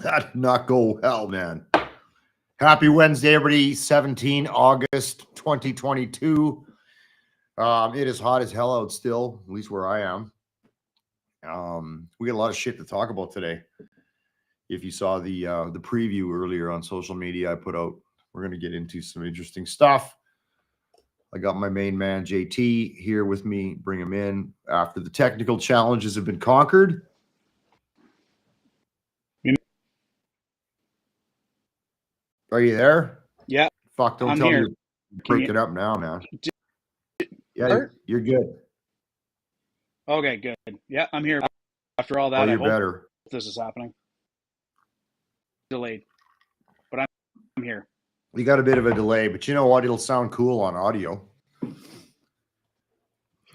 That did not go well, man. Happy Wednesday, everybody. 17 August 2022. It is hot as hell out still, at least where I am. We got a lot of shit to talk about today. If you saw the preview earlier on social media I put out, we're going to get into some interesting stuff. I got my main man, JT, here with me. Bring him in after the technical challenges have been conquered. Are you there? Yeah. Fuck, don't tell me you're breaking up now, man. Yeah, you're good. Okay, good. Yeah, I'm here. After all that, you're better. This is happening. Delayed, but I'm here. You got a bit of a delay, but you know what? It'll sound cool on audio.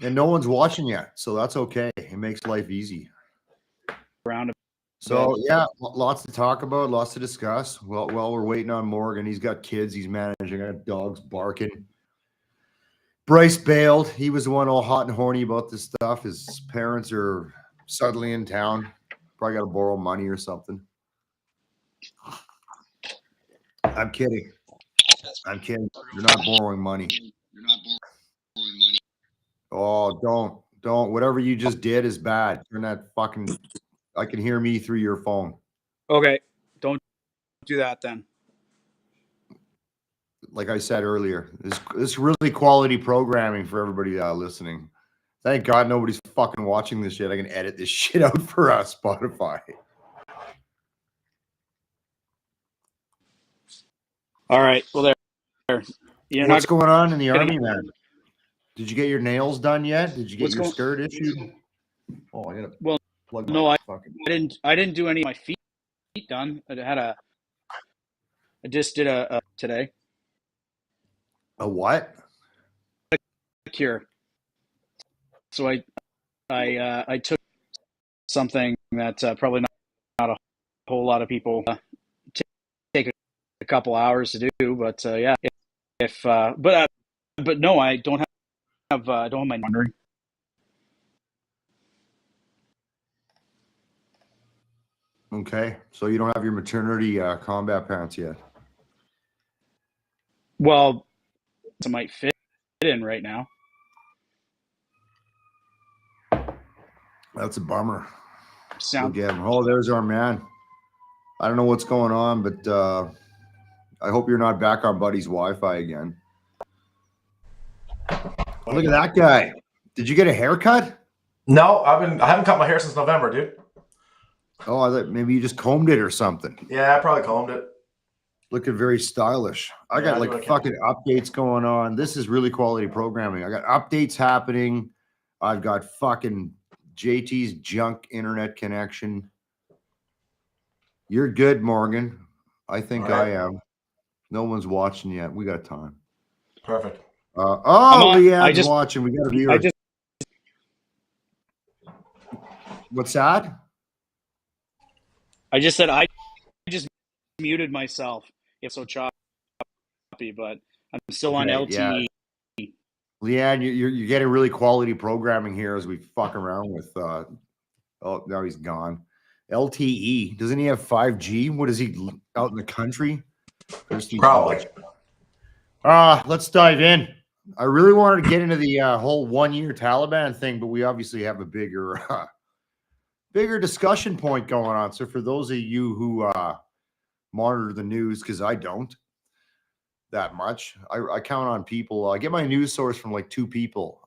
And no one's watching yet, so that's okay. It makes life easy. So, yeah, lots to talk about, lots to discuss. Well, we're waiting on Morgan. He's got kids. He's managing. I got dogs barking. Bryce bailed. He was the one all hot and horny about this stuff. His parents are suddenly in town. Probably got to borrow money or something. I'm kidding. You're not borrowing money. Oh, don't. Whatever you just did is bad. Turn that fucking... I can hear me through your phone. Okay, don't do that then. Like I said earlier, this really quality programming for everybody listening. Thank God nobody's fucking watching this yet. I can edit this shit out for us, Spotify. All right. Well, there. What's going on in the army, man? Did you get your nails done yet? Did you get your skirt issued? Oh, I gotta. Well, no, I didn't do any of my feet done. I just did a today. A what? A cure. So I took something that probably not a whole lot of people take a couple hours to do, but yeah. But no, I don't have my wondering. Okay, so you don't have your maternity combat pants yet? Well, it might fit in right now. That's a bummer. Oh, there's our man. I don't know what's going on, but I hope you're not back on Buddy's Wi-Fi again. Look at that guy. Did you get a haircut? No, I haven't cut my hair since November, dude. Oh, I thought maybe you just combed it or something. Yeah, I probably combed it. Looking very stylish. I got like fucking updates going on. This is really quality programming. I got updates happening. I've got fucking JT's junk internet connection. You're good, Morgan. I think I am. No one's watching yet. We got time. Perfect. Leanne's watching. We got a viewer. What's that? I just said I just muted myself. It's so choppy, but I'm still on LTE. Yeah. Leanne, you're getting really quality programming here as we fuck around with. Oh, now he's gone. LTE. Doesn't he have 5G? What is he out in the country? Probably. Let's dive in. I really wanted to get into the whole 1 year Taliban thing, but we obviously have a bigger discussion point going on. So for those of you who monitor the news, because I don't that much, I count on people. I get my news source from like two people.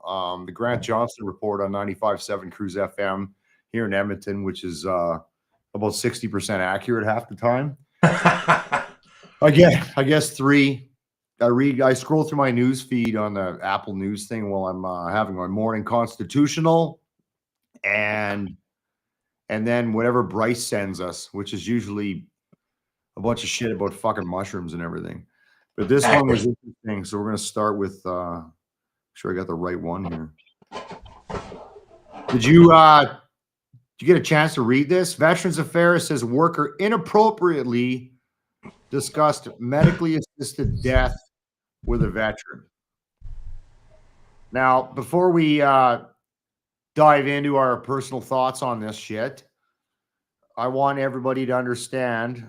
The Grant Johnson report on 95.7 Cruise FM here in Edmonton, which is about 60% accurate half the time. I guess three. I scroll through my news feed on the Apple News thing while I'm having my morning constitutional, and then whatever Bryce sends us, which is usually a bunch of shit about fucking mushrooms and everything. But this one was interesting, so we're gonna start with. Sure, I got the right one here. Did you get a chance to read this? Veterans of Ferris says worker inappropriately discussed medically assisted death with a veteran. Now, before we dive into our personal thoughts on this shit, I want everybody to understand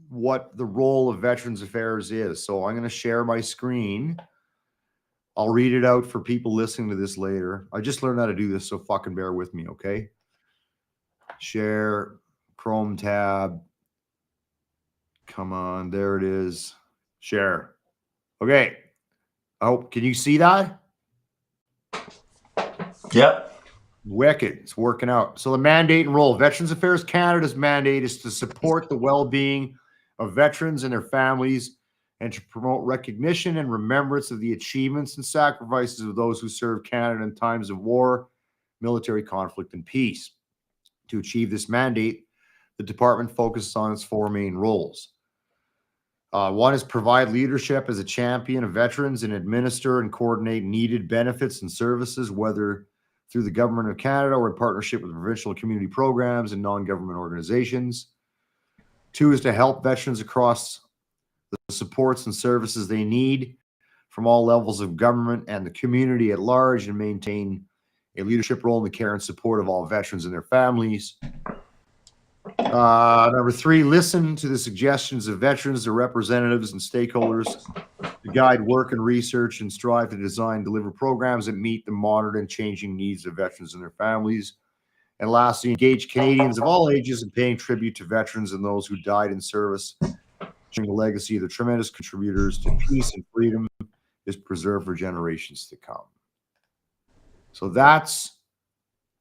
what the role of Veterans Affairs is. So I'm going to share my screen. I'll read it out for people listening to this later. I just learned how to do this, so fucking bear with me, okay? Share, Chrome tab. Come on, there it is. Share. Okay. Oh, can you see that? Yep. Wicked. It's working out. So the mandate and role. Veterans Affairs Canada's mandate is to support the well-being of veterans and their families and to promote recognition and remembrance of the achievements and sacrifices of those who served Canada in times of war, military conflict, and peace. To achieve this mandate, the department focuses on its four main roles. One is provide leadership as a champion of veterans and administer and coordinate needed benefits and services, whether through the Government of Canada or in partnership with provincial community programs and non-government organizations. Two is to help veterans across the supports and services they need from all levels of government and the community at large, and maintain a leadership role in the care and support of all veterans and their families. Number three, listen to the suggestions of veterans, their representatives, and stakeholders to guide work and research and strive to design and deliver programs that meet the modern and changing needs of veterans and their families. And lastly, engage Canadians of all ages in paying tribute to veterans and those who died in service, ensuring the legacy of the tremendous contributors to peace and freedom is preserved for generations to come. So that's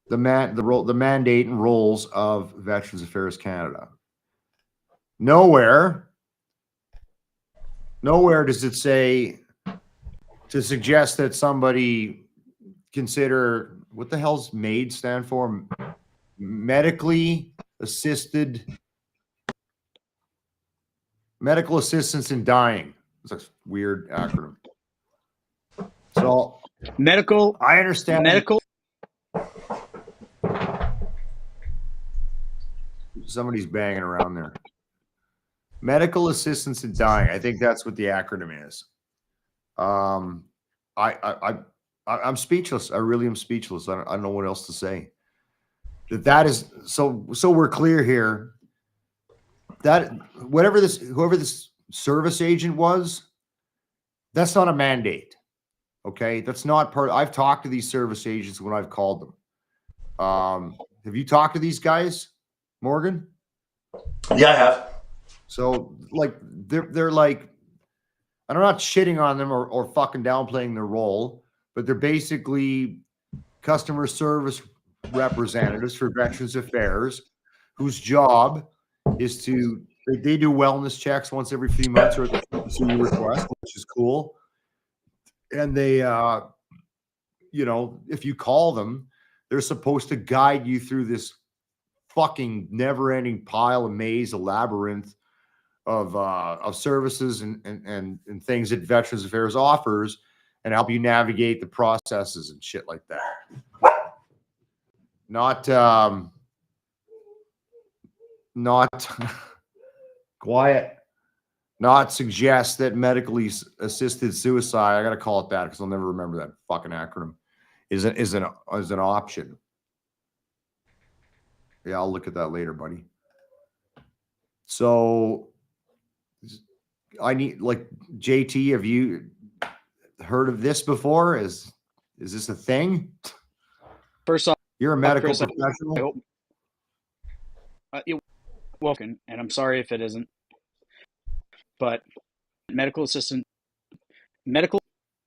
the mandate and roles of Veterans Affairs Canada. Nowhere does it say to suggest that somebody consider, what the hell's MAID stand for? Medical assistance in dying. It's a weird acronym. So Medical. I understand. Medical. Somebody's banging around there. Medical assistance in dying. I think that's what the acronym is. I'm speechless. I really am speechless. I don't know what else to say. That is so we're clear here. That whoever this service agent was, that's not a mandate. Okay, that's not part. I've talked to these service agents when I've called them. Have you talked to these guys, Morgan? Yeah, I have. So like they're like, and I'm not shitting on them or fucking downplaying their role, but they're basically customer service representatives for Veterans Affairs, whose job is to they do wellness checks once every 3 months or at the frequency you request, which is cool. And they, if you call them, they're supposed to guide you through this fucking never-ending pile of maze, a labyrinth of services and things that Veterans Affairs offers, and help you navigate the processes and shit like that. Not quiet. Not suggest that medically assisted suicide, I got to call it that because I'll never remember that fucking acronym, is an option. Yeah, I'll look at that later, buddy. So I need, like, JT, have you heard of this before? Is this a thing? First off, You're a medical Chris, professional? And I'm sorry if it isn't, but medical assistance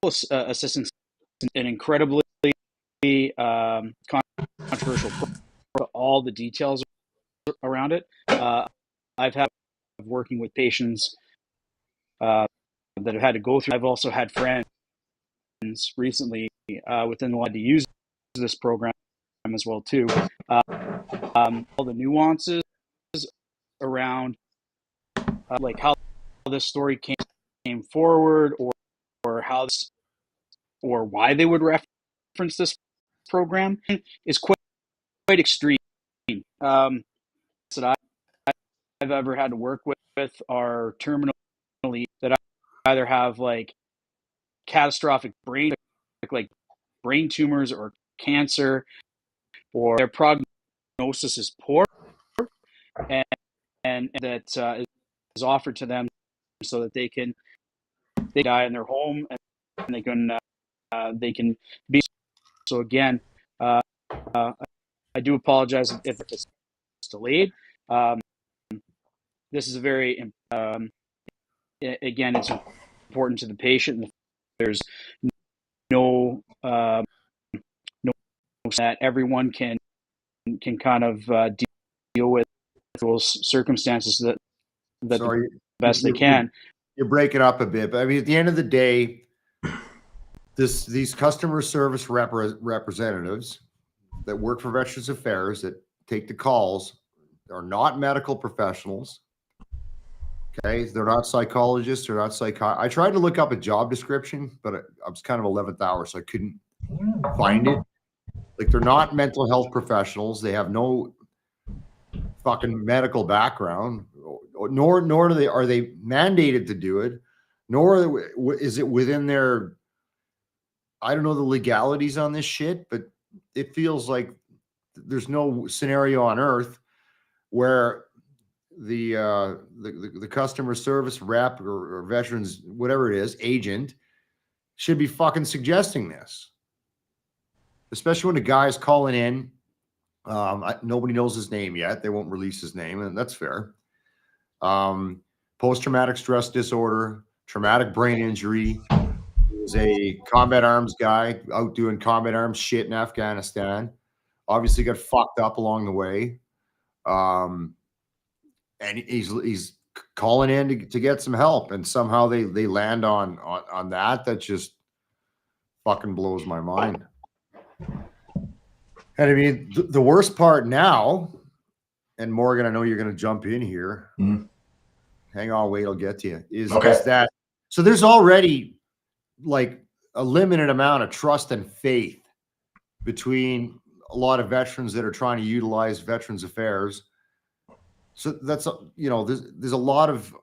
is an incredibly controversial program. All the details around it. I've had working with patients that have had to go through. I've also had friends recently within the line to use this program as well too. All the nuances around like how this story came forward, or how this, or why they would reference this program is quite extreme. That I've ever had to work with are terminally that either have like catastrophic brain tumors or cancer, or their prognosis is poor, and that is offered to them so that they die in their home and they can be. So again, I do apologize if it's delayed. This is a very again, it's important to the patient. There's no that everyone can kind of deal with those circumstances that Sorry, the best they can. You're breaking up a bit, but I mean, at the end of the day, these customer service representatives that work for Veterans Affairs that take the calls are not medical professionals. Okay, they're not psychologists. They're not I tried to look up a job description, but I was kind of 11th hour, so I couldn't find it. Like, they're not mental health professionals. They have no fucking medical background, nor are they mandated to do it, nor is it within their, I don't know the legalities on this shit, but it feels like there's no scenario on earth where the customer service rep or veterans, whatever it is, agent should be fucking suggesting this, especially when a guy's calling in. Nobody knows his name yet. They won't release his name, and that's fair. Post-traumatic stress disorder, traumatic brain injury. He was a combat arms guy out doing combat arms shit in Afghanistan. Obviously got fucked up along the way. And he's calling in to get some help, and somehow they land on that. That just fucking blows my mind. And I mean, the worst part now, and Morgan, I know you're going to jump in here. Mm-hmm. Hang on, wait, I'll get to you. Is okay. That so? There's already like a limited amount of trust and faith between a lot of veterans that are trying to utilize Veterans Affairs. So that's, you know, there's a lot of,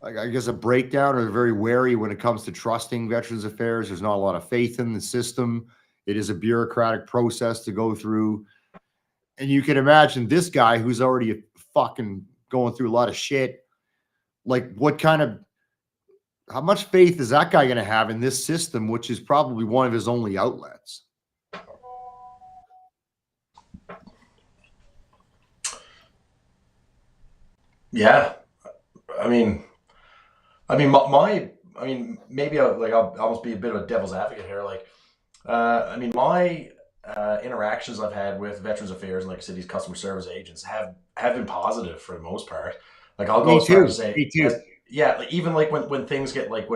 I guess, a breakdown, or they're very wary when it comes to trusting Veterans Affairs. There's not a lot of faith in the system. It is a bureaucratic process to go through. And you can imagine this guy who's already fucking going through a lot of shit. Like, how much faith is that guy going to have in this system, which is probably one of his only outlets? Yeah, I mean, maybe I'll almost be a bit of a devil's advocate here. Like, I mean, my interactions I've had with Veterans Affairs and, like I said, these customer service agents have been positive for the most part. Like, I'll go as far as to say, Me too. yeah, like, even like when things get like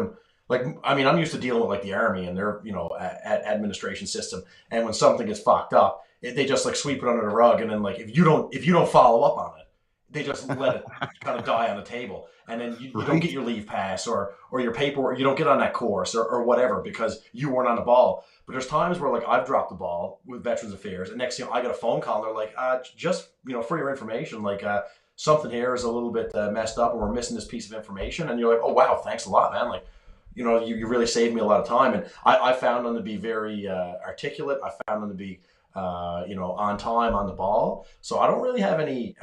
I mean, I'm used to dealing with like the Army and their, you know, administration system, and when something gets fucked up, they just like sweep it under the rug, and then like if you don't follow up on it, they just let it kind of die on the table, and then you don't get your leave pass or your paperwork, you don't get on that course or whatever because you weren't on the ball. But there's times where like I've dropped the ball with Veterans Affairs, and next thing I got a phone call, and they're like, just, you know, for your information, like something here is a little bit messed up, and we're missing this piece of information. And you're like, oh wow, thanks a lot, man. Like, you know, you really saved me a lot of time. And I found them to be very articulate. I found them to be you know, on time, on the ball. So I don't really have any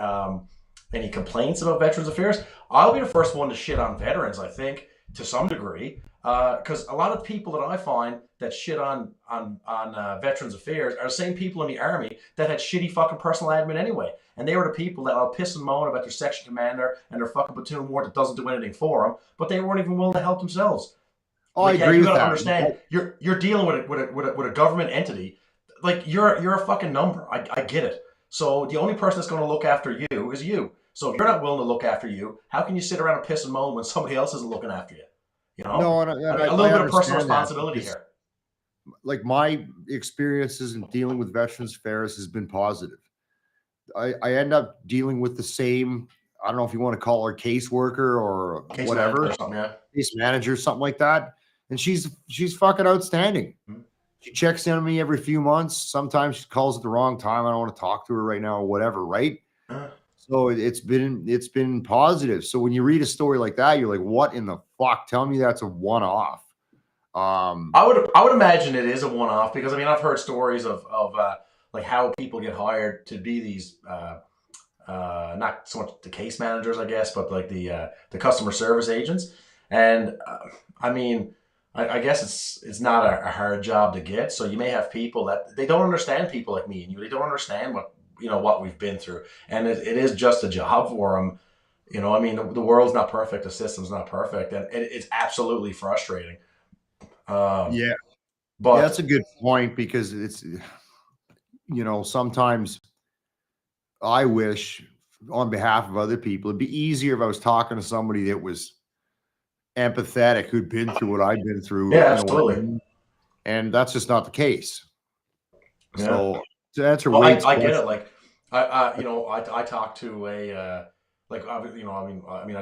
complaints about Veterans Affairs. I'll be the first one to shit on veterans, I think, to some degree, because a lot of people that I find that shit on Veterans Affairs are the same people in the Army that had shitty fucking personal admin anyway, and they were the people that will piss and moan about their section commander and their fucking platoon ward that doesn't do anything for them, but they weren't even willing to help themselves. Oh, like, I agree with that. You gotta understand, you're dealing with a government entity. Like, you're a fucking number. I get it. So the only person that's going to look after you is you. So if you're not willing to look after you, how can you sit around and piss and moan when somebody else isn't looking after you? You know, no, I mean, a little bit of personal responsibility here. Like, my experiences in dealing with Veterans Affairs has been positive. I end up dealing with the same, I don't know if you want to call her caseworker or Case whatever, case manager, something like that. And she's fucking outstanding. Mm-hmm. She checks in on me every few months. Sometimes she calls at the wrong time. I don't want to talk to her right now or whatever, right? So it's been positive. So when you read a story like that, you're like, what in the fuck? Tell me that's a one-off. I would imagine it is a one-off, because I mean, I've heard stories of like how people get hired to be these not so much the case managers, I guess, but like the customer service agents. And I mean, I guess it's not a hard job to get. So you may have people that they don't understand people like me and you. They don't understand what we've been through, and it is just a job for them. I mean, the world's not perfect, the system's not perfect, and it's absolutely frustrating. Um, Yeah, yeah, that's but a good point because sometimes I wish on behalf of other people, it'd be easier if I was talking to somebody that was empathetic, who'd been through what I've been through, yeah, you know what I absolutely. mean? And that's just not the case. Yeah. So to answer Well, Wade's I get it. question, Like, I talked to I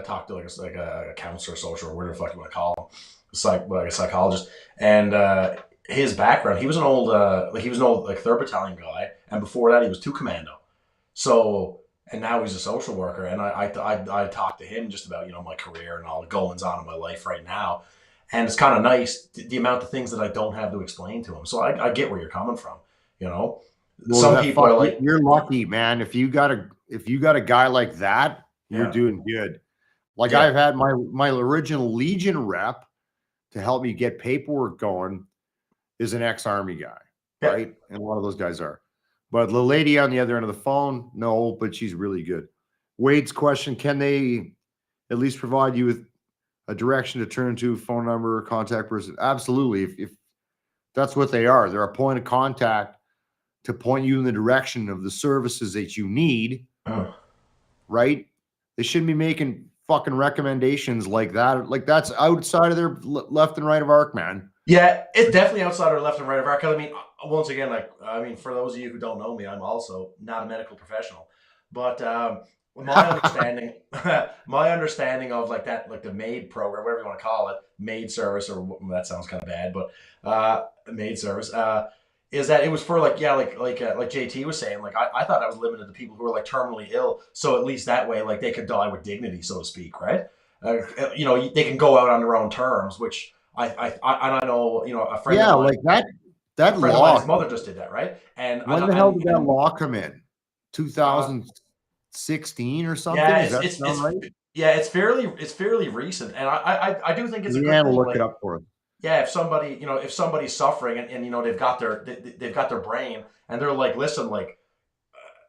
talked to like a counselor, social, or whatever the fuck you want to call him, like a psychologist, and his background, he was an old, like 3rd Battalion guy, and before that, he was 2 Commando. So, and now he's a social worker, and I talked to him just about my career and all the goings on in my life right now, and it's kind of nice the amount of things that I don't have to explain to him. So I get where you're coming from. You know, well, some people are like, you're lucky, man. If you got a guy like that, you're yeah, doing good. Like yeah, I've had my original Legion rep to help me get paperwork going is an ex-army guy, yeah. right? And a lot of those guys are. But the lady on the other end of the phone, no, but she's really good. Wade's question, can they at least provide you with a direction to turn to, phone number, contact person? Absolutely. If that's what they are, they're a point of contact to point you in the direction of the services that you need, Oh. right? They shouldn't be making fucking recommendations like that. Like that's outside of their left and right of arc, man. Yeah, it's definitely outside or left and right of our. Because I mean, once again, for those of you who don't know me, I'm also not a medical professional, but my understanding, my understanding of like that, like the MAID program, whatever you want to call it, MAID service, that sounds kind of bad, but MAID service, is that it was for like JT was saying, like I thought I was limited to people who were like terminally ill, so at least that way, like they could die with dignity, so to speak, right? They can go out on their own terms, which and I know, a friend of Yeah, mine, like that his law. mother just did that, right? And When the hell did that law come in? 2016 or something? yeah, Does that sound right? it's fairly recent, and I do think it's a good Leanne will thing. look it Like, up for us. yeah, if somebody's suffering and they've got their brain and they're like, listen, like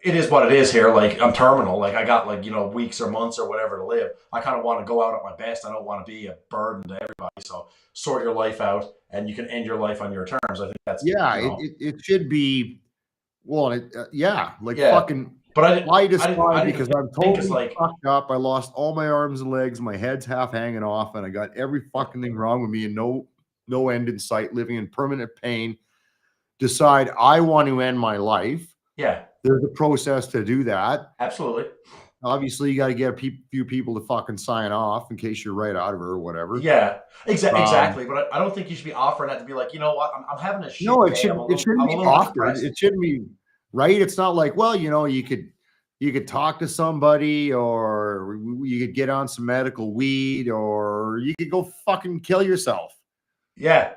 it is what it is here. Like I'm terminal. Like I got like weeks or months or whatever to live. I kind of want to go out at my best. I don't want to be a burden to everybody. So sort your life out, and you can end your life on your terms. I think that's Yeah, it should be. Well, yeah, like yeah. fucking. But I I decide didn't because I'm think it's totally like fucked up. I lost all my arms and legs. My head's half hanging off, and I got every fucking thing wrong with me, and no end in sight. Living in permanent pain. Decide I want to end my life. yeah, There's a process to do that. absolutely. Obviously, you got to get a few people to fucking sign off in case you're right out of it or whatever. Yeah, Um, exactly. But I don't think you should be offering that to be like, you know what, I'm having a no, shit day. it shouldn't I'm a be little bit offered. depressed. It shouldn't be right. It's not like, well, you could talk to somebody, or you could get on some medical weed, or you could go fucking kill yourself. Yeah,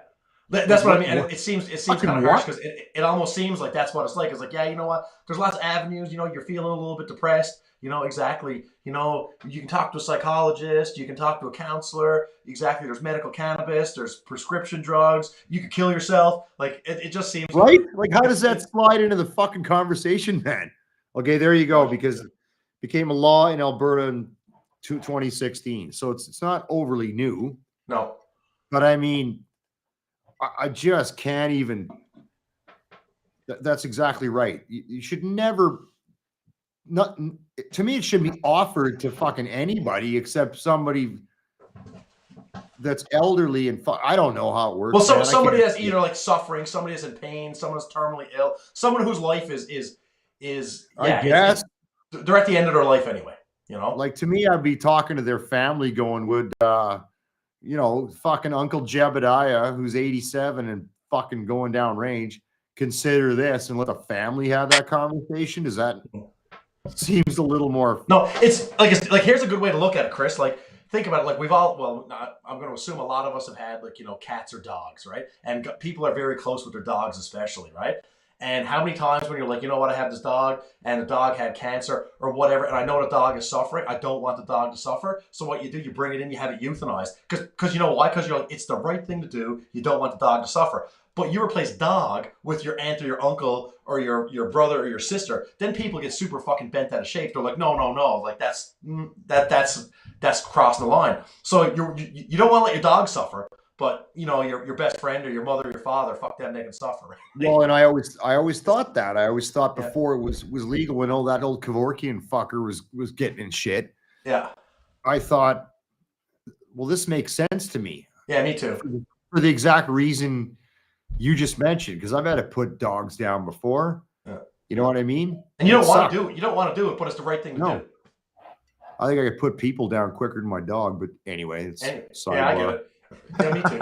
Like that's what I mean. And it seems kind fucking of harsh what? because it almost seems like that's what it's like. It's like, yeah, you know what? There's lots of avenues. You're feeling a little bit depressed. Exactly. You can talk to a psychologist. You can talk to a counselor. Exactly. There's medical cannabis. There's prescription drugs. You could kill yourself. Like it just seems Right? Like, how does it's that slide into the fucking conversation, man? Okay, there you go. Because it became a law in Alberta in 2016, so it's not overly new. no. But I mean, I just can't even. That's exactly right. You should never. Not to me, it should be offered to fucking anybody except somebody that's elderly and I don't know how it works. Well, Man. somebody that's either like suffering, somebody that's in pain, someone that's terminally ill, someone whose life is I yeah, guess. they're at the end of their life anyway. Like to me, I'd be talking to their family, going, "Would fucking Uncle Jebediah, who's 87 and fucking going down range, consider this?" And let the family have that conversation. Does that seems a little more? No, it's like here's a good way to look at it, Chris. Like think about it. Like we've all I'm going to assume a lot of us have had like cats or dogs, right? And people are very close with their dogs, especially, right? And how many times when you're like, you know what, I have this dog and the dog had cancer or whatever, and I know the dog is suffering. I don't want the dog to suffer. So what you do, you bring it in, you have it euthanized. Because you know why? Because you're like, it's the right thing to do. You don't want the dog to suffer. But you replace dog with your aunt or your uncle or your brother or your sister, then people get super fucking bent out of shape. They're like, no, like that's crossing the line. So you don't want to let your dog suffer, but you know your best friend or your mother or your father, fuck them, they can suffer. Right? Well, and I always thought that. I always thought before it was legal when all that old Kevorkian fucker was getting in shit. Yeah. I thought, well, this makes sense to me. Yeah, me too. For the exact reason you just mentioned, because I've had to put dogs down before. Yeah. You know what I mean? And you don't want to do it. You don't want to do it, but it's the right thing to do. I think I could put people down quicker than my dog, but anyway, it's yeah, I get it. Yeah, me too.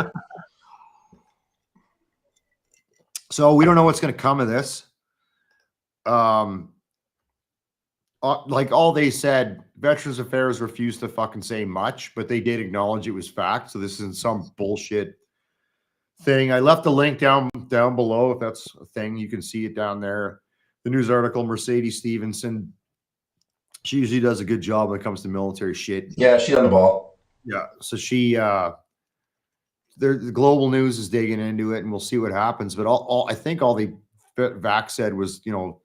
So we don't know what's going to come of this. Like all they said, Veterans Affairs refused to fucking say much, but they did acknowledge it was fact. So this isn't some bullshit thing. I left a link down below. If that's a thing, you can see it down there. The news article, Mercedes Stevenson. She usually does a good job when it comes to military shit. Yeah, she's on the ball. Yeah. So the global news is digging into it, and we'll see what happens. But I think all the VAC said was, you know,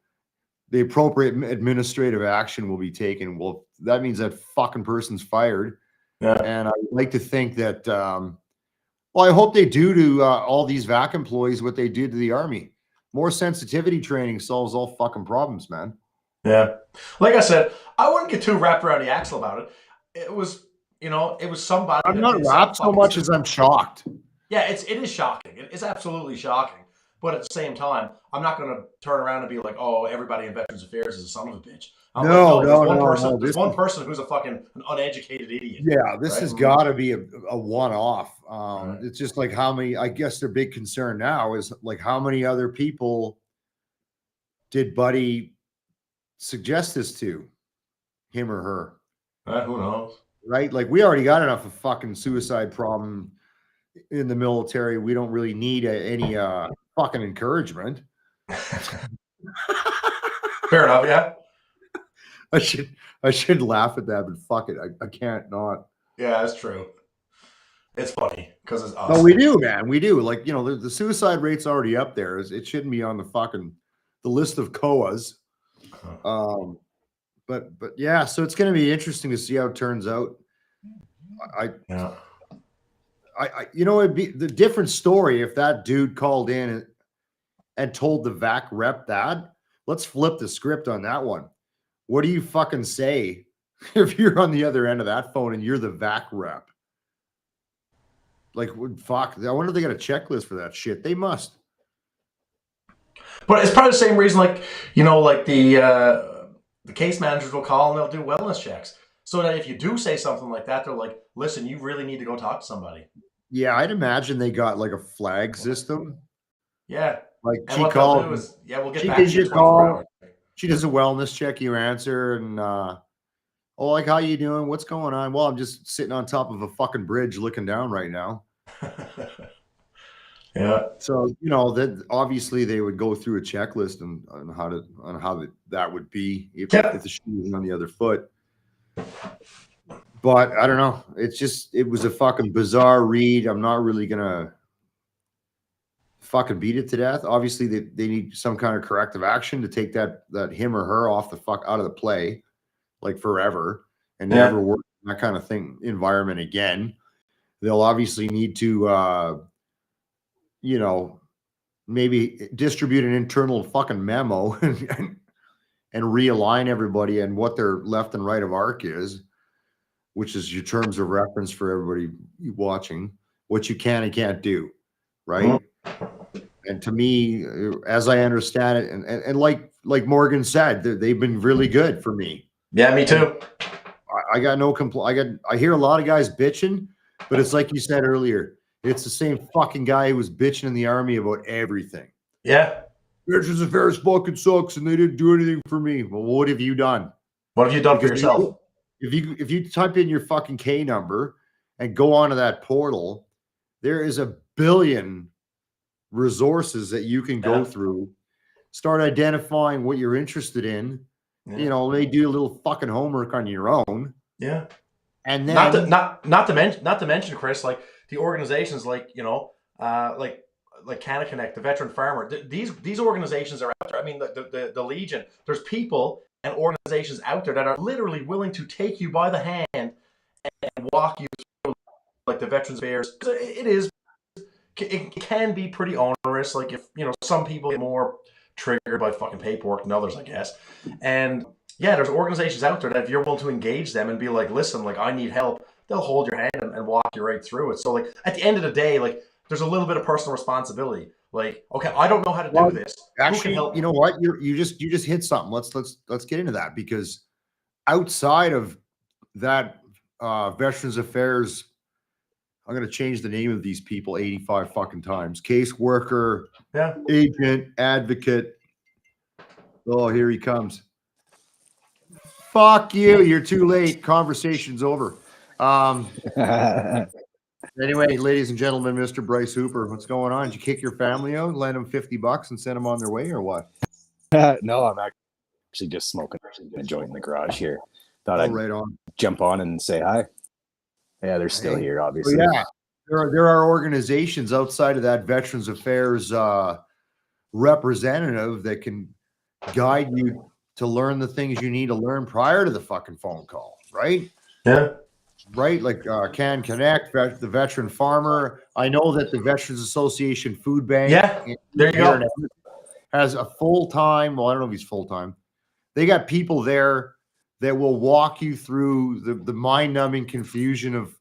the appropriate administrative action will be taken. Well, that means that fucking person's fired. Yeah. And I would like to think that, well, I hope they do to all these VAC employees what they did to the Army. More sensitivity training solves all fucking problems, man. Yeah. Like I said, I wouldn't get too wrapped around the axle about it. It was, you know, it was somebody. I'm not wrapped so much as I'm shocked. Yeah, it is shocking. It is absolutely shocking. But at the same time, I'm not going to turn around and be like, oh, everybody in Veterans Affairs is a son of a bitch. No. There's one person who's an uneducated idiot. Yeah, this right? has got to be a one-off. It's just like how many, I guess their big concern now is like how many other people did Buddy suggest this to, him or her? Who knows? Right? Like we already got enough of fucking suicide problem in the military. We don't really need any fucking encouragement. Fair enough, yeah. I should laugh at that, but fuck it. I can't not. Yeah, that's true. It's funny because it's us. No, we do, man. We do. Like, you know, the suicide rate's already up there. It shouldn't be on the list of COAs. But yeah, so it's going to be interesting to see how it turns out. You know, it'd be the different story if that dude called in and told the VAC rep that. Let's flip the script on that one. What do you fucking say if you're on the other end of that phone and you're the VAC rep? Like, fuck. I wonder if they got a checklist for that shit. They must. But it's probably the same reason, like, you know, like the case managers will call and they'll do wellness checks. So that if you do say something like that, they're like, listen, you really need to go talk to somebody. Yeah, I'd imagine they got like a flag system. Yeah. Like and she what called. they'll do is, yeah, we'll get she back to gives you you in a call. 24 hours. She does a wellness check, you answer, and oh, like, how you doing? What's going on? Well, I'm just sitting on top of a fucking bridge looking down right now. Yeah. So, you know, that obviously they would go through a checklist on how that would be if the shoe was on the other foot. But I don't know. It was a fucking bizarre read. I'm not really gonna fucking beat it to death. Obviously, they need some kind of corrective action to take that him or her off the fuck out of the play, like forever, and never work in that kind of thing environment again. They'll obviously need to, you know, maybe distribute an internal fucking memo and realign everybody and what their left and right of arc is, which is your terms of reference for everybody watching, what you can and can't do, right? And to me, as I understand it, and like Morgan said, they've been really good for me. Yeah, me too. I got no complaint. I hear a lot of guys bitching, but it's like you said earlier, it's the same fucking guy who was bitching in the Army about everything. Yeah. Veterans Affairs fucking sucks and they didn't do anything for me. Well, what have you done? What have you done for yourself? If you type in your fucking K number and go onto that portal, there is a billion resources that you can go through start identifying what you're interested in. Yeah. You know, they do a little fucking homework on your own. Yeah. And then not to mention, Chris, like the organizations like, you know, like Canada Connect, the Veteran Farmer, these organizations are out there. I mean, the Legion, there's people and organizations out there that are literally willing to take you by the hand and walk you through, like the Veterans Affairs. It can be pretty onerous. Like, if, you know, some people get more triggered by fucking paperwork than others, I guess. And yeah, there's organizations out there that if you're willing to engage them and be like, listen, like, I need help, they'll hold your hand and walk you right through it. So, like, at the end of the day, like, there's a little bit of personal responsibility. Like, okay, I don't know how to do this. Actually, who can help you know what? You just hit something. Let's get into that, because outside of that, Veterans Affairs, I'm going to change the name of these people 85 fucking times. Caseworker, Yeah. agent, advocate. Oh, here he comes. Fuck you. You're too late. Conversation's over. Anyway, ladies and gentlemen, Mr. Bryce Hooper, what's going on? Did you kick your family out, lend them $50 and send them on their way, or what? No, I'm actually just smoking a joint in the garage here. Thought I'd right on. jump on and say hi. Yeah, they're still here, obviously. Well, yeah, there are organizations outside of that Veterans Affairs representative that can guide you to learn the things you need to learn prior to the fucking phone call, right? Yeah. Right, like Can Connect, the Veteran Farmer. I know that the Veterans Association Food Bank, there you go, has a full-time. Well, I don't know if he's full-time. They got people there that will walk you through the mind-numbing confusion of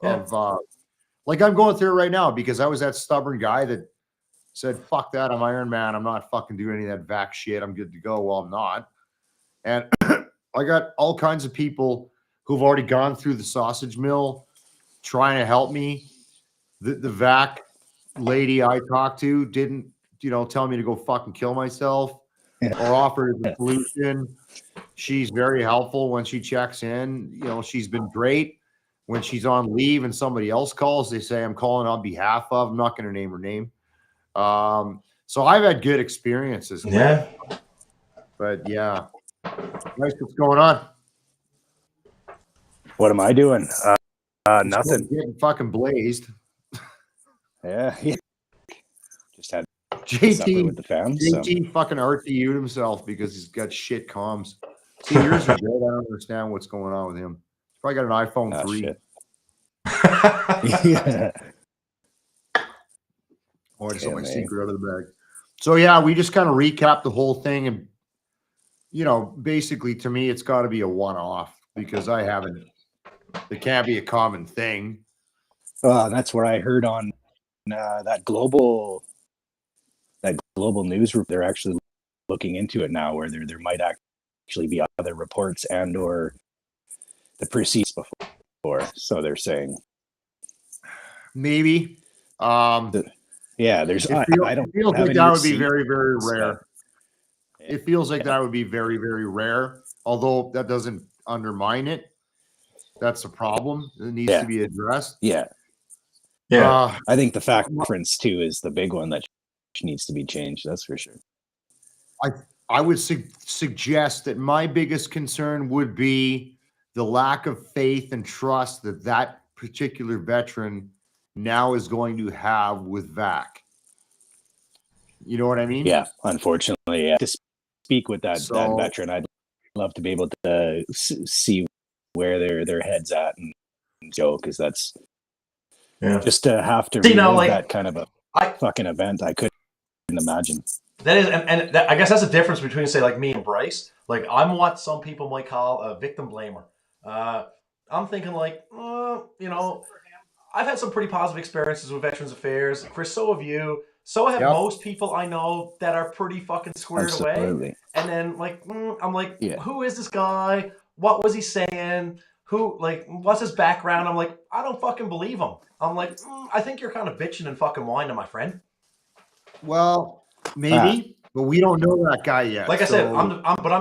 like I'm going through it right now, because I was that stubborn guy that said, "Fuck that! I'm Iron Man. I'm not fucking doing any of that vac shit. I'm good to go." Well, I'm not, and I got all kinds of people who've already gone through the sausage mill trying to help me. The vac lady I talked to didn't, tell me to go fucking kill myself or offer the solution. She's very helpful when she checks in. She's been great. When she's on leave and somebody else calls, they say, I'm calling on behalf of, I'm not going to name her name. So I've had good experiences. Yeah. But yeah. Nice. What's going on? What am I doing? Nothing. Getting fucking blazed. Yeah. Just had JT supper with the fam. JT fucking RTU'd himself because he's got shit comms. See, yours are good. I don't understand what's going on with him. He's probably got an iPhone 3. Yeah. Oh, I just got my secret out of the bag. So yeah, we just kind of recap the whole thing, and basically to me, it's got to be a one-off, because it can't be a common thing. That's where I heard on that global news. They're actually looking into it now, where there might actually be other reports and or the proceeds before. So they're saying maybe. There's. It feels like that would be very, very rare. It feels like that would be very, very rare. Although that doesn't undermine it. That's a problem that needs to be addressed. Yeah. I think the fact reference too is the big one that needs to be changed. That's for sure. I would suggest that my biggest concern would be the lack of faith and trust that particular veteran now is going to have with VAC. You know what I mean? Yeah. Unfortunately, to speak with that veteran, I'd love to be able to see where their head's at and go, because that's just to have to relive that kind of a fucking event. I couldn't imagine. That is, and I guess that's the difference between, say, like me and Bryce. Like, I'm what some people might call a victim blamer. I'm thinking like, I've had some pretty positive experiences with Veterans Affairs. Chris, so have you. So have most people I know that are pretty fucking squared away. And then I'm like, who is this guy? What was he saying? What's his background? I'm like, I don't fucking believe him. I'm like, I think you're kind of bitching and fucking whining, my friend. Well, maybe, but we don't know that guy yet. Like I said, I'm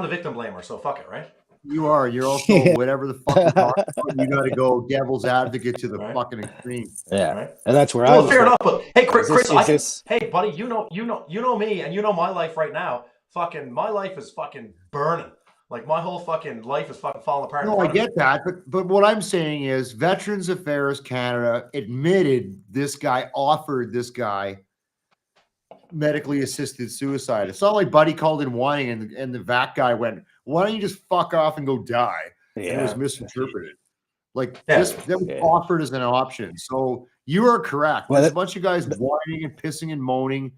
the victim blamer, so fuck it, right? You are. You're also whatever the fuck you're talking about. You got to go devil's advocate to the fucking extreme. Yeah, right? And that's where fair enough. But hey, Chris, hey, buddy, you know me, and you know my life right now. fucking my life is fucking burning. Like my whole fucking life is fucking falling apart. No, I get that, but what I'm saying is, Veterans Affairs Canada admitted this guy offered this guy medically assisted suicide. It's not like Buddy called in whining and the VAC guy went, "Why don't you just fuck off and go die?" And it was misinterpreted. Like this, that was offered as an option. So you are correct. There's a bunch of guys whining and pissing and moaning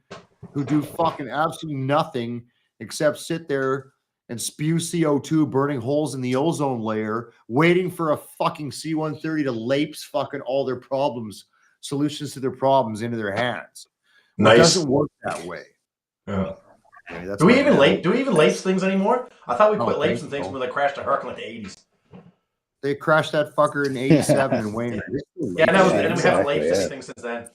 who do fucking absolutely nothing except sit there and spew CO2, burning holes in the ozone layer, waiting for a fucking C-130 to lapse fucking all their problems, solutions to their problems into their hands. Nice. It doesn't work that way. Yeah. Okay, do we even lapse things anymore? I thought we quit lapsing things when they crashed a Herc in like the 80s. They crashed that fucker in 87 in Wayne. Yeah, and we haven't lapsed anything since then.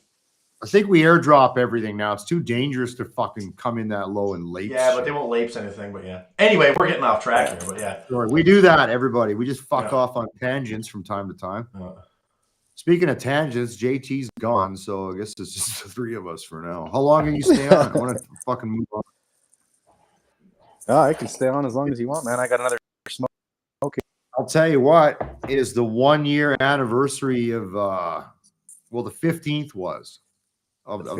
I think we airdrop everything now. It's too dangerous to fucking come in that low and lapse. Yeah, but they won't lapse anything, but yeah. Anyway, we're getting off track here, but yeah. Sure. We do that, everybody. We just fuck off on tangents from time to time. Speaking of tangents, JT's gone, so I guess it's just the three of us for now. How long can you stay on? I want to fucking move on. Oh, I can stay on as long as you want, man. I got another smoke. Okay. I'll tell you what, it is the 1 year anniversary of the 15th was of the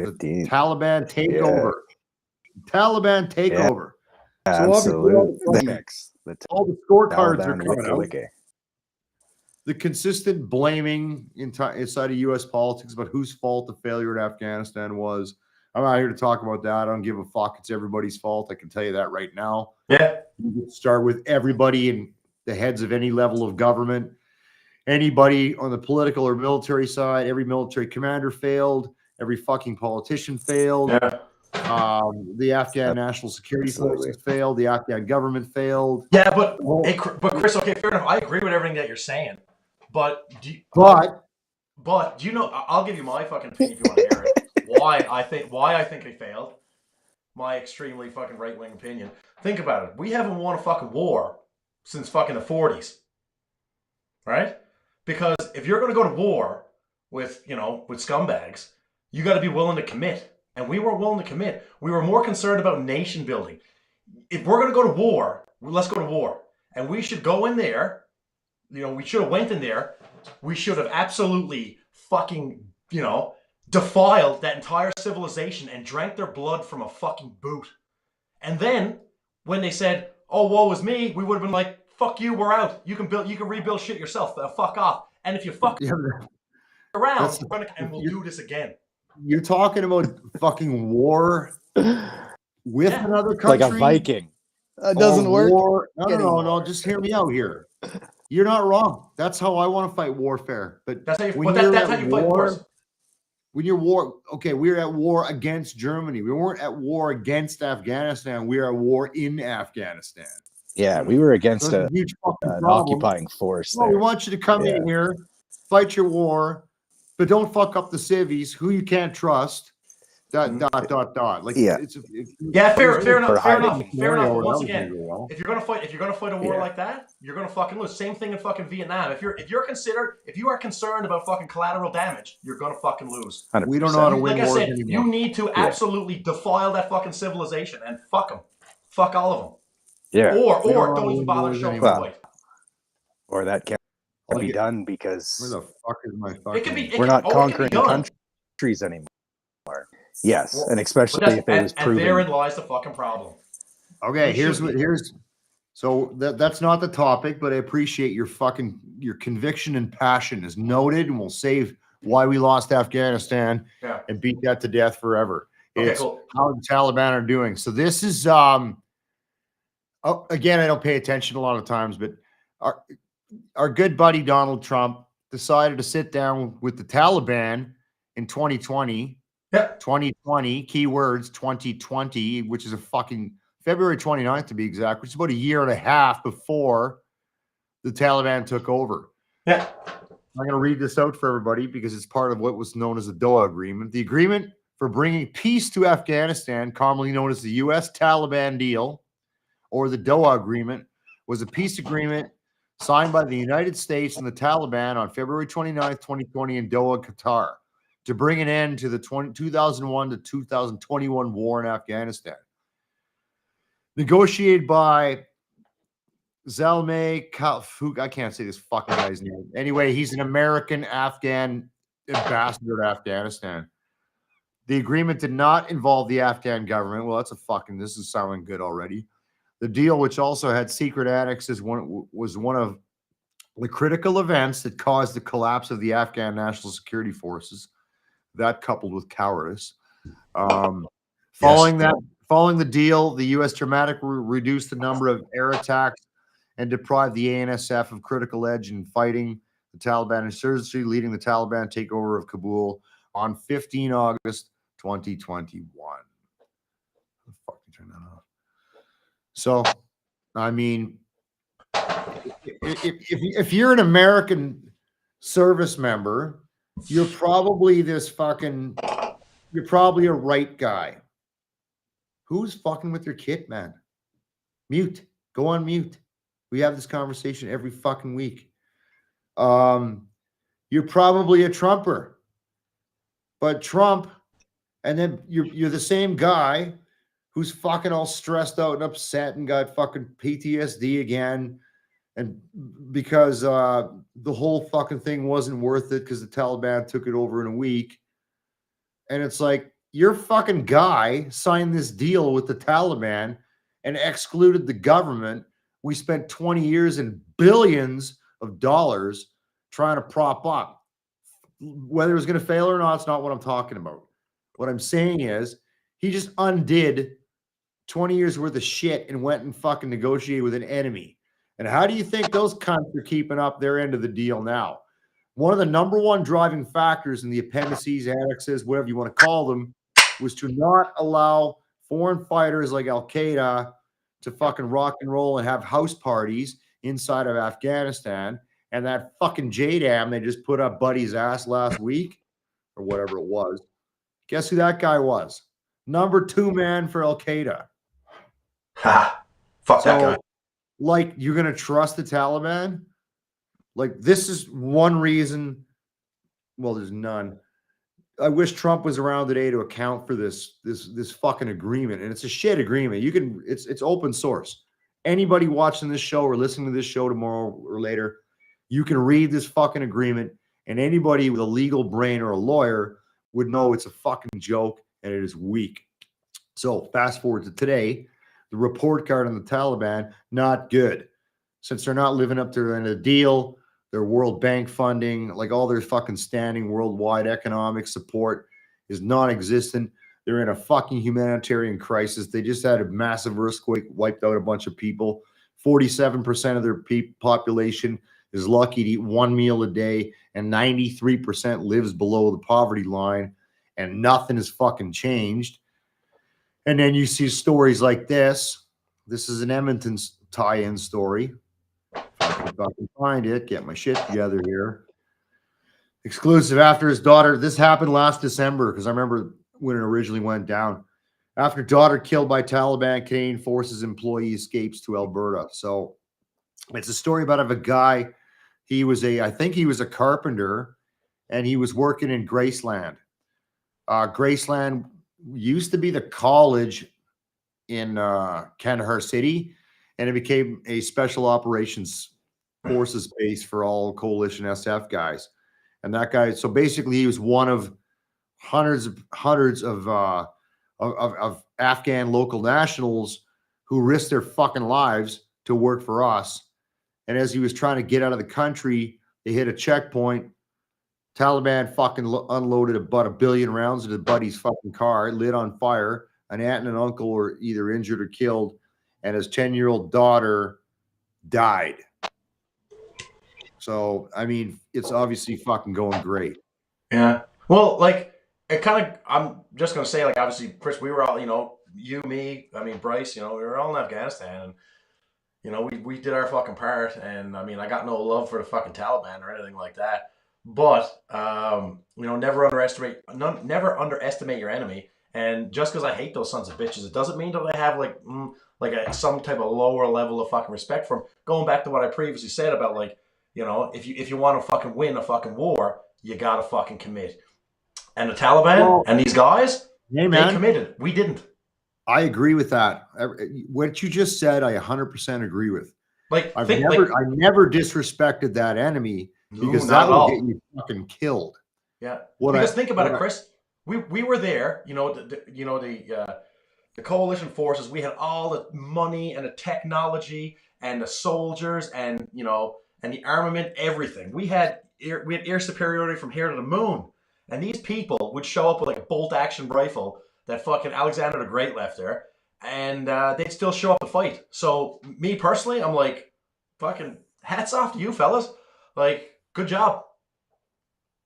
Taliban takeover. Yeah. Taliban takeover. Yeah. So all the scorecards are coming out. The consistent blaming inside of U.S. politics about whose fault the failure in Afghanistan was. I'm not here to talk about that. I don't give a fuck. It's everybody's fault. I can tell you that right now. Yeah. You start with everybody in the heads of any level of government. Anybody on the political or military side, every military commander failed. Every fucking politician failed. Yeah. The Afghan National Security Forces failed. The Afghan government failed. Yeah, but Chris, okay, fair enough. I agree with everything that you're saying. But do you know? I'll give you my fucking opinion if you want to hear it. Why I think they failed. My extremely fucking right wing opinion. Think about it. We haven't won a fucking war since fucking the 40s, right? Because if you're going to go to war with scumbags, you got to be willing to commit. And we weren't willing to commit. We were more concerned about nation building. If we're going to go to war, let's go to war. And we should go in there. We should have went in there. We should have absolutely fucking, defiled that entire civilization and drank their blood from a fucking boot. And then when they said, "Oh, woe is me," we would have been like, "Fuck you, we're out. You can rebuild shit yourself. Fuck off." And if you fuck around, we'll do this again. You're talking about fucking war with another country, like a Viking. That doesn't work. No. Just hear me out here. You're not wrong. That's how I want to fight warfare. But that's how you fight wars. When you're we're at war against Germany. We weren't at war against Afghanistan. We are at war in Afghanistan. Yeah, we were against an occupying force. We want you to come in here, fight your war, but don't fuck up the civvies who you can't trust. ... Like fair enough. Once again, if you're gonna fight a war like that, you're gonna fucking lose. Same thing in fucking Vietnam. If you are concerned about fucking collateral damage, you're gonna fucking lose. 100%. We don't know how to win wars anymore. Like I said, you need to absolutely defile that fucking civilization and fuck them, fuck all of them. Yeah. Or don't even bother showing fight. Or that can't be done because where the fuck is my fucking? We're not conquering countries anymore. Yes, and especially if it was proven. And therein lies the fucking problem. Okay, so that's not the topic, but I appreciate your conviction and passion is noted, and we'll save why we lost Afghanistan and beat that to death forever. It's how the Taliban are doing. So this is again, I don't pay attention a lot of times, but our good buddy Donald Trump decided to sit down with the Taliban in 2020. 2020, keywords 2020, which is a fucking February 29th to be exact, which is about a year and a half before the Taliban took over. Yeah. I'm going to read this out for everybody because it's part of what was known as the Doha Agreement. The agreement for bringing peace to Afghanistan, commonly known as the U.S. Taliban deal, or the Doha Agreement, was a peace agreement signed by the United States and the Taliban on February 29th, 2020 in Doha, Qatar, to bring an end to the 2001 to 2021 war in Afghanistan. negotiated by Zalmay Khalfouk. I can't say this fucking guy's name. Anyway, he's an American Afghan ambassador to Afghanistan. The agreement did not involve the Afghan government. Well, this is sounding good already. The deal, which also had secret annexes, was one of the critical events that caused the collapse of the Afghan National Security Forces. That coupled with cowardice. Following the deal, the U.S. dramatically reduced the number of air attacks and deprived the ANSF of critical edge in fighting the Taliban insurgency, leading the Taliban takeover of Kabul on 15 August 2021. The fuck you turn that off? So, I mean, if you're an American service member, you're probably you're probably a right guy. Who's fucking with your kid, man? Mute. Go on mute. We have this conversation every fucking week. You're probably a Trumper. But Trump, and then you're the same guy who's fucking all stressed out and upset and got fucking PTSD again. And because the whole fucking thing wasn't worth it because the Taliban took it over in a week. And it's like, your fucking guy signed this deal with the Taliban and excluded the government. We spent 20 years and billions of dollars trying to prop up. Whether it was going to fail or not, it's not what I'm talking about. What I'm saying is he just undid 20 years worth of shit and went and fucking negotiated with an enemy. And how do you think those cunts are keeping up their end of the deal now? One of the number one driving factors in the appendices, annexes, whatever you want to call them, was to not allow foreign fighters like Al-Qaeda to fucking rock and roll and have house parties inside of Afghanistan. And that fucking JDAM they just put up Buddy's ass last week or whatever it was. Guess who that guy was? Number 2 man for Al-Qaeda. Ha! Fuck that guy. Like, you're going to trust the Taliban? Like, this is one reason. Well, there's none. I wish Trump was around today to account for this fucking agreement. And it's a shit agreement. It's open source. Anybody watching this show or listening to this show tomorrow or later, you can read this fucking agreement, and anybody with a legal brain or a lawyer would know it's a fucking joke and it is weak. So fast forward to today, the report card on the Taliban, not good. Since they're not living up to the end of the deal, their World Bank funding, like all their fucking standing worldwide economic support is non-existent. They're in a fucking humanitarian crisis. They just had a massive earthquake, wiped out a bunch of people. 47% of their population is lucky to eat one meal a day, and 93% lives below the poverty line, and nothing has fucking changed. And then you see stories like this. This is an Edmonton tie-in story. If I can find it, get my shit together here. Exclusive after his daughter. This happened last December because I remember when it originally went down. After daughter killed by Taliban, Canadian Forces employee escapes to Alberta. So it's a story about a guy. I think he was a carpenter, and he was working in Graceland. Graceland used to be the college in Kandahar City, and it became a special operations forces base for all coalition SF guys. And that guy, so basically he was one of hundreds of Afghan local nationals who risked their fucking lives to work for us. And as he was trying to get out of the country, they hit a checkpoint. Taliban fucking unloaded about 1 billion rounds into Buddy's fucking car, lit on fire. An aunt and an uncle were either injured or killed, and his 10-year-old daughter died. So, I mean, it's obviously fucking going great. Yeah. Well, like, it kind of, I'm just going to say, like, obviously, Chris, we were all, you, me, I mean, Bryce, we were all in Afghanistan, and, we did our fucking part, and, I mean, I got no love for the fucking Taliban or anything like that, but, never underestimate your enemy, and just because I hate those sons of bitches, it doesn't mean that I have, some type of lower level of fucking respect for them. Going back to what I previously said about, like, if you want to fucking win a fucking war, you gotta fucking commit. And the Taliban and these guys, they committed. We didn't. I agree with that. What you just said, I 100% agree with. Like, I never disrespected that enemy because that will get you fucking killed. Yeah. Think about it, Chris. We were there. The coalition forces. We had all the money and the technology and the soldiers and and the armament, everything. We had air superiority from here to the moon. And these people would show up with like a bolt action rifle that fucking Alexander the Great left there, and they'd still show up to fight. So me personally, I'm like, fucking hats off to you fellas. Like, good job.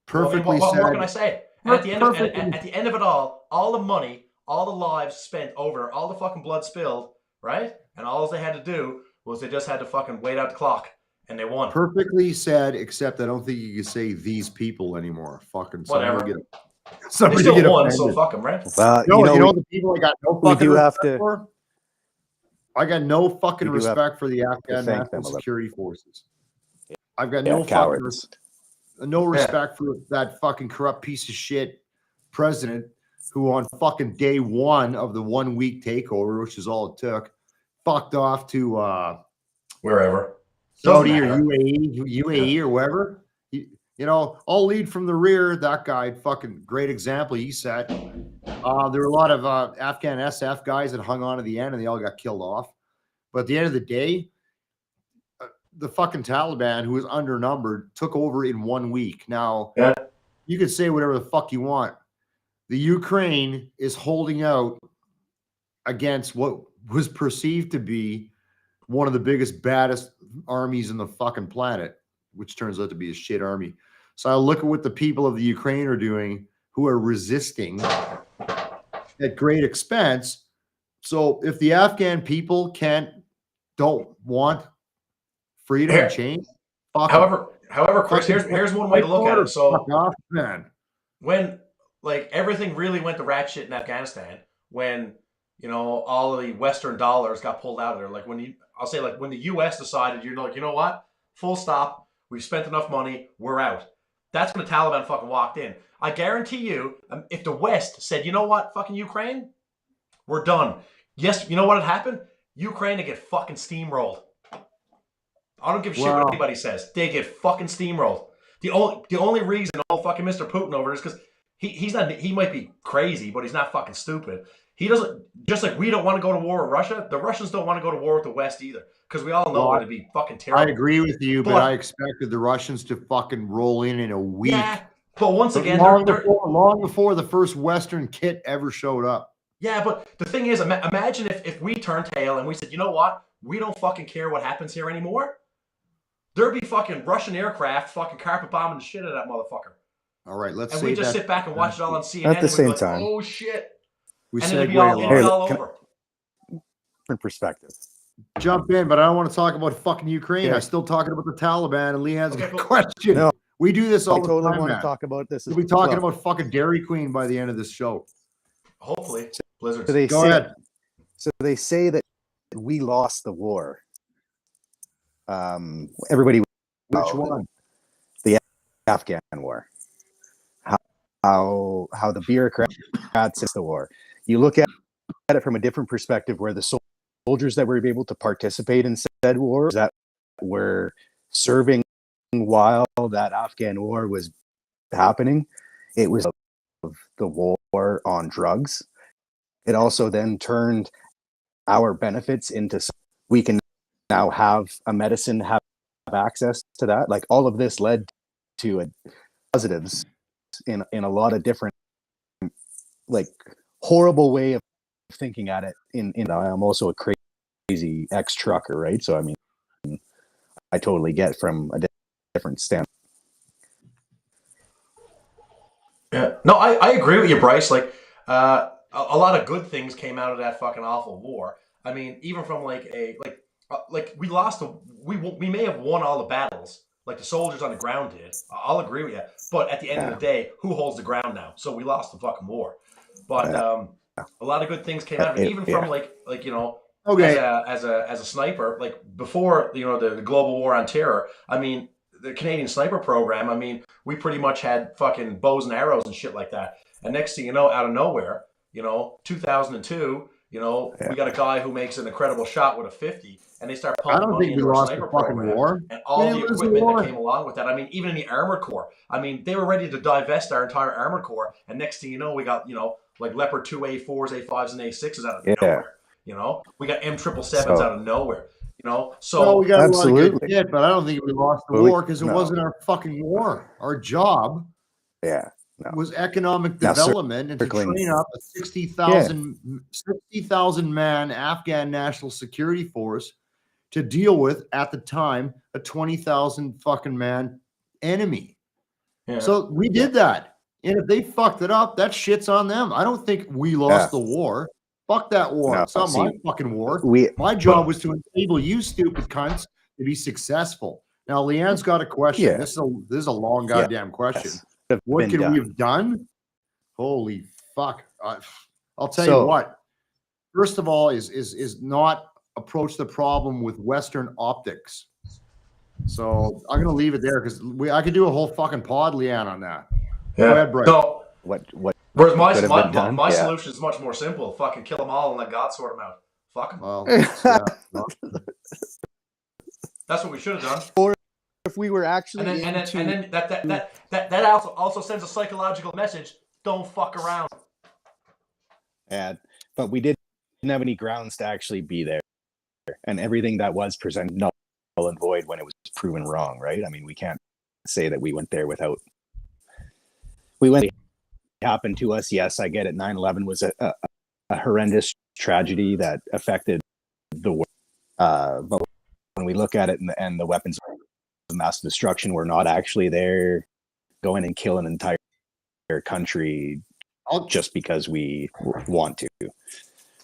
Perfectly what said. more can I say? And at the end of it all the money, all the lives spent over, all the fucking blood spilled, right? And all they had to do was they just had to fucking wait out the clock, and they won. Perfectly said, except I don't think you can say these people anymore. Fucking whatever. Somebody they still get won, offended. so fuck them, right? Well, you know the people I got no fucking respect for? I got no fucking respect for the Afghan National Security Forces. I've got no cowards. No respect for that fucking corrupt piece of shit president who on fucking day one of the 1 week takeover, which is all it took, fucked off to wherever. Saudi or UAE or wherever. I'll lead from the rear. That guy, fucking great example he set. There were a lot of Afghan SF guys that hung on to the end and they all got killed off. But at the end of the day, the fucking Taliban, who was undernumbered, took over in 1 week. Now, you could say whatever the fuck you want. The Ukraine is holding out against what was perceived to be one of the biggest, baddest armies in the fucking planet, which turns out to be a shit army. So I look at what the people of the Ukraine are doing, who are resisting at great expense. So if the Afghan people don't want freedom and change. However, Chris, here's one way to look at it. So, when like everything really went to rat shit in Afghanistan, when all of the Western dollars got pulled out of there, like when the U.S. decided, you know what, full stop, we've spent enough money, we're out. That's when the Taliban fucking walked in. I guarantee you, if the West said, you know what, fucking Ukraine, we're done. Yes, you know what had happened? Ukraine would get fucking steamrolled. I don't give a shit what anybody says. They get fucking steamrolled. The only reason fucking Mr. Putin over is because he might be crazy, but he's not fucking stupid. He doesn't, just like we don't want to go to war with Russia, the Russians don't want to go to war with the West either. Because we all know it'd be fucking terrible. I agree with you, but I expected the Russians to fucking roll in a week. Yeah, but once again, long before the first Western kit ever showed up. Yeah, but the thing is, imagine if we turned tail and we said, you know what, we don't fucking care what happens here anymore. There'd be fucking Russian aircraft fucking carpet bombing the shit out of that motherfucker. All right, and we just sit back and watch it all on CNN. At the same time. Oh shit! We and it'd be all over. Different perspective. Jump in, but I don't want to talk about fucking Ukraine. Yeah. I'm still talking about the Taliban, and Lee has a question. No, we do this all the time. I totally want to talk about this. We'll be talking about fucking Dairy Queen by the end of this show. Hopefully, Blizzard. So Go ahead. So they say that we lost the war. Everybody. Which one? The Afghan war. How the bureaucrats since the war. You look at it from a different perspective, where the soldiers that were able to participate in said war, that were serving while that Afghan war was happening, it was the war on drugs. It also then turned our benefits into, we can now have a medicine, have access to that. Like, all of this led to positives in a lot of different, like, horrible way of thinking at it. I'm also a crazy ex-trucker, right? So I mean, I totally get from a different standpoint. Yeah, no, I agree with you, Bryce. Like, a lot of good things came out of that fucking awful war. I mean, even from like we lost we may have won all the battles, like the soldiers on the ground did. I'll agree with you. But at the end of the day, who holds the ground now? So we lost the fucking war. But a lot of good things came out of it, even from like as a sniper, like before the global war on terror. I mean, the Canadian sniper program. I mean, we pretty much had fucking bows and arrows and shit like that. And next thing you know, out of nowhere, 2002, You know, Yeah. we got a guy who makes an incredible shot with a 50, and they start I pumping don't money think we into our lost the sniper fucking program war. and We all didn't the lose the equipment that war. came along with that. I mean, even in the armored corps, I mean, they were ready to divest our entire armored corps, and next thing you know, we got, you know, like Leopard 2 A4s, A5s, and A6s out of nowhere. You know, we got M777s out of nowhere. You know, so well, we got a lot of good absolutely. shit, but I don't think we lost the But we- war because it no. wasn't our fucking war. Our job Yeah. No. was economic Now, development and to circling- train up a 60,000 man Afghan national security force to deal with, at the time, a 20,000 fucking man enemy. yeah. So we did that. And if they fucked it up, that shit's on them. I don't think we lost the war. Fuck that war. No, It's not my see, fucking war. We My job was to enable you stupid cunts to be successful. Now, Leanne's got a question. Yeah. This is a long goddamn question. have What been could done. we have done? Holy fuck. I'll tell you So- what. First of all, is not approach the problem with Western optics. So I'm gonna leave it there because I could do a whole fucking pod, Leanne, on that. Yeah. Go ahead, Bryce. So, What whereas could have been done? my Yeah. solution is much more simple. Fucking kill them all and let God sort them out. Fuck them. Well, That's what we should have done. if we were actually And then that also sends a psychological message. Don't fuck around. but we didn't have any grounds to actually be there, and everything that was presented null and void when it was proven wrong, right? I mean, we can't say that we went there without. We went. It happened to us. Yes, I get it. 9/11 was a horrendous tragedy that affected the world. But when we look at it and the weapons of mass destruction were not actually there, going and kill an entire country just because we want to.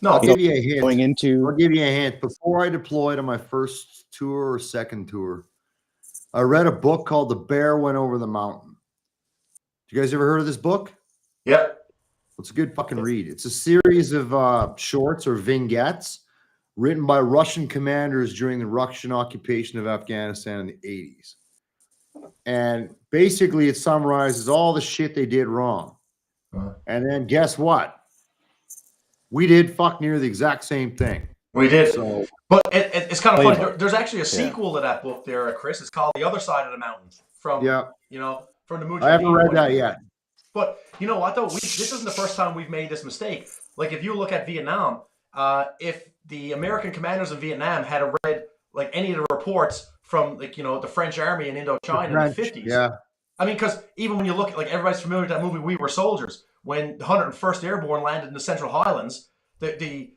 No, I'll give you a hint. Going into I'll give you a hint. Before I deployed on my first tour or second tour, I read a book called The Bear Went Over the Mountain. You guys ever heard of this book? Yep. It's a good fucking read. It's a series of shorts or vignettes written by Russian commanders during the Russian occupation of Afghanistan in the 80s. And basically it summarizes all the shit they did wrong. And then guess what? We did fuck near the exact same thing. We did. So, but it's kind of funny. There's actually a sequel to that book there, Chris. It's called The Other Side of the Mountain. From from the Mujahideen. I haven't read that yet. But you know what though? This isn't the first time we've made this mistake. Like if you look at Vietnam, if the American commanders in Vietnam had read like any of the reports from the French army in Indochina in the 50s. Yeah. I mean, because even when you look at everybody's familiar with that movie, We Were Soldiers, when the 101st Airborne landed in the Central Highlands, the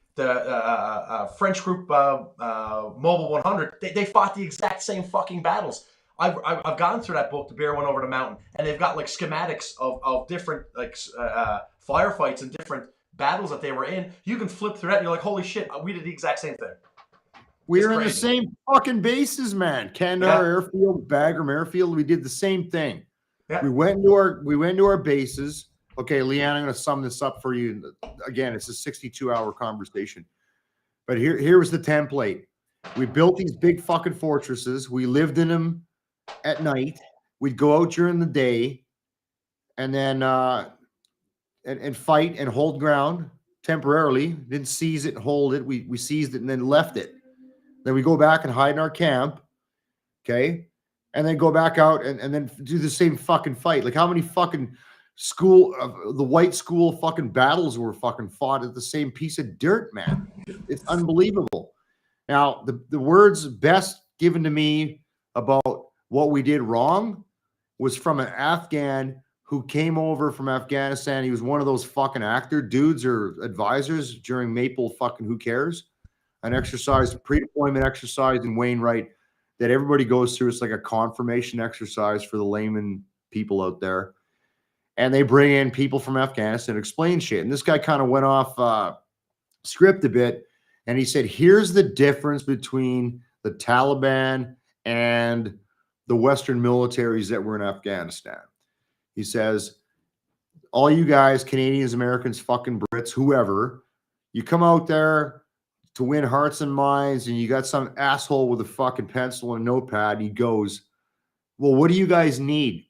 French group Mobile 100, they fought the exact same fucking battles. I've gone through that book, The Bear Went Over the Mountain, and they've got schematics of different firefights and different battles that they were in. You can flip through that and you're like, holy shit, we did the exact same thing. We were in the same fucking bases, man. Kandahar Airfield, Bagram Airfield, we did the same thing. Yeah. We went into our bases. Okay, Leanne, I'm going to sum this up for you. Again, it's a 62-hour conversation. But here was the template. We built these big fucking fortresses. We lived in them at night. We'd go out during the day and then and fight and hold ground temporarily. Didn't seize it and hold it. We seized it and then left it. Then we go back and hide in our camp. Okay. And then go back out and then do the same fucking fight. Like how many fucking the white school fucking battles were fucking fought at the same piece of dirt, man. It's unbelievable. Now, the words best given to me about what we did wrong was from an Afghan who came over from Afghanistan. He was one of those fucking actor dudes or advisors during Maple fucking Who Cares? An exercise, pre-deployment exercise in Wainwright that everybody goes through. It's like a confirmation exercise for the layman people out there. And they bring in people from Afghanistan to explain shit. And this guy kind of went off script a bit. And he said, here's the difference between the Taliban and the Western militaries that were in Afghanistan. He says, all you guys, Canadians, Americans, fucking Brits, whoever, you come out there to win hearts and minds, and you got some asshole with a fucking pencil and a notepad, and he goes, well, what do you guys need?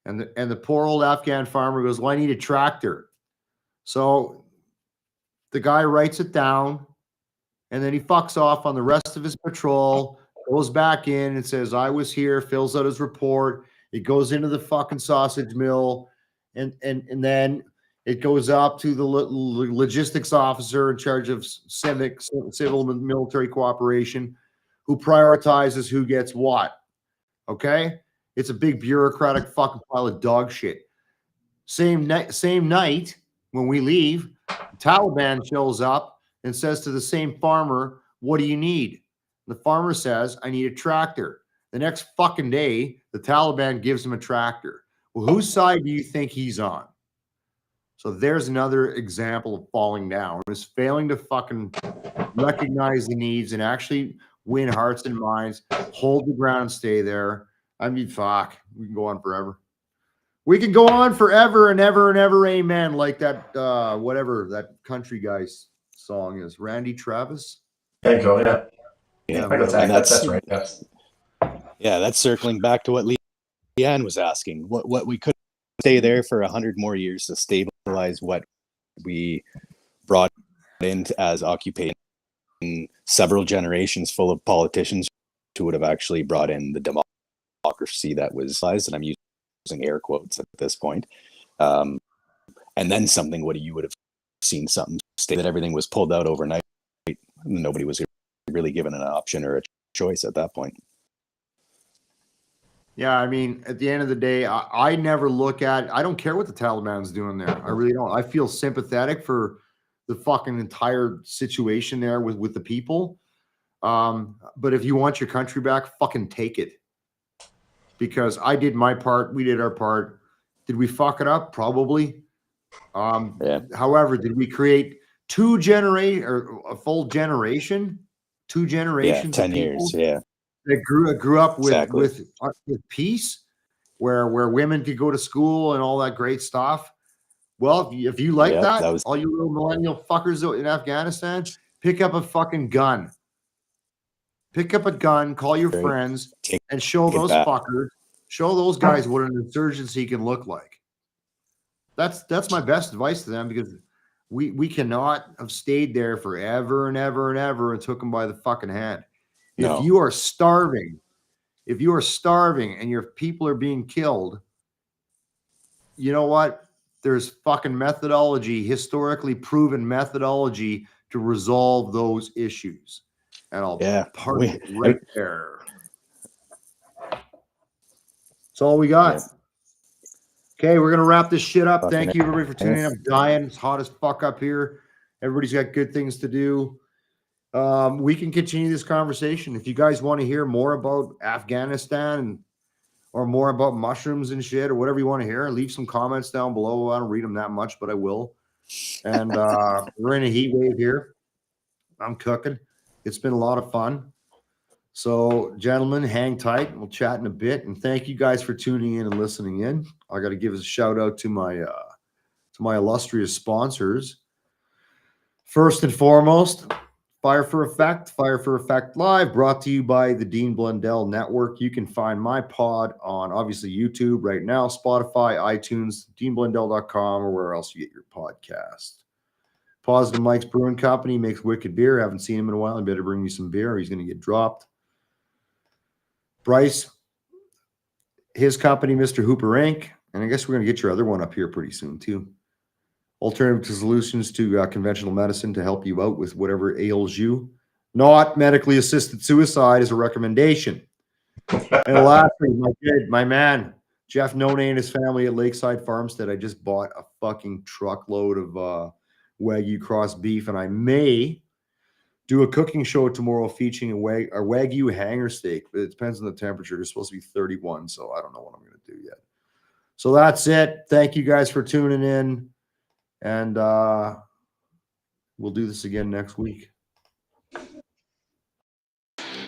And the poor old Afghan farmer goes, well, I need a tractor. So The guy writes it down, and then he fucks off on the rest of his patrol, goes back in and says, I was here, fills out his report. It goes into the fucking sausage mill, and then it goes up to the logistics officer in charge of civil and military cooperation, who prioritizes who gets what. Okay? It's a big bureaucratic fucking pile of dog shit. Same night when we leave, the Taliban shows up and says to the same farmer, what do you need? The farmer says, I need a tractor. The next fucking day, the Taliban gives him a tractor. Well, whose side do you think he's on? So there's another example of falling down. It's failing to fucking recognize the needs and actually win hearts and minds, hold the ground and stay there. I mean, fuck, we can go on forever. We can go on forever and ever and ever, amen, like that, whatever that country guy's song is. Randy Travis? There you go, yeah. Yeah, I got that. That's right. Yes. Yeah, that's circling back to what Leanne was asking. What we could stay there for 100 more years to stabilize what we brought in as occupation. Several generations full of politicians who would have actually brought in the democracy that was, and I'm using air quotes at this point. And then something, what you would have seen something state that everything was pulled out overnight. Nobody was really given an option or a choice at that point. Yeah, I mean, at the end of the day, I never look at, I don't care what the Taliban's doing there. I really don't. I feel sympathetic for the fucking entire situation there with the people. But if you want your country back, fucking take it. Because I did my part, we did our part. Did we fuck it up? Probably. Yeah. However, did we create a full generation? 2 generations? Yeah, 10 years, yeah. That grew up with Exactly. with peace, where women could go to school and all that great stuff. Well, if you like that all you little millennial fuckers in Afghanistan, pick up a fucking gun. Pick up a gun, call your friends, and show those fuckers, show those guys what an insurgency can look like. That's my best advice to them, because we cannot have stayed there forever and ever and ever and took them by the fucking hand. No. If you are starving and your people are being killed, you know what? There's fucking methodology, historically proven methodology to resolve those issues. And I'll park it right there. That's all we got. Yeah. Okay, we're going to wrap this shit up. Thank you, everybody, for tuning in. I'm dying. It's hot as fuck up here. Everybody's got good things to do. We can continue this conversation. If you guys want to hear more about Afghanistan or more about mushrooms and shit or whatever you want to hear, leave some comments down below. I don't read them that much, but I will. And we're in a heat wave here. I'm cooking. It's been a lot of fun. So, gentlemen, hang tight. We'll chat in a bit. And thank you guys for tuning in and listening in. I got to give a shout out to my illustrious sponsors. First and foremost, Fire for Effect Live, brought to you by the Dean Blundell Network. You can find my pod on, obviously, YouTube right now, Spotify, iTunes, deanblundell.com, or where else you get your podcast. Positive Mike's Brewing Company makes wicked beer. Haven't seen him in a while. He better bring me some beer or he's going to get dropped. Bryce, his company, Mr. Hooper Inc., and I guess we're going to get your other one up here pretty soon, too. Alternative solutions to conventional medicine to help you out with whatever ails you. Not medically assisted suicide is a recommendation. And lastly, my man, Jeff None and his family at Lakeside Farmstead. I just bought a fucking truckload of Wagyu cross beef, and I may do a cooking show tomorrow featuring a Wagyu hanger steak, but it depends on the temperature. It's supposed to be 31, so I don't know what I'm going to do yet. So that's it. Thank you guys for tuning in. And we'll do this again next week.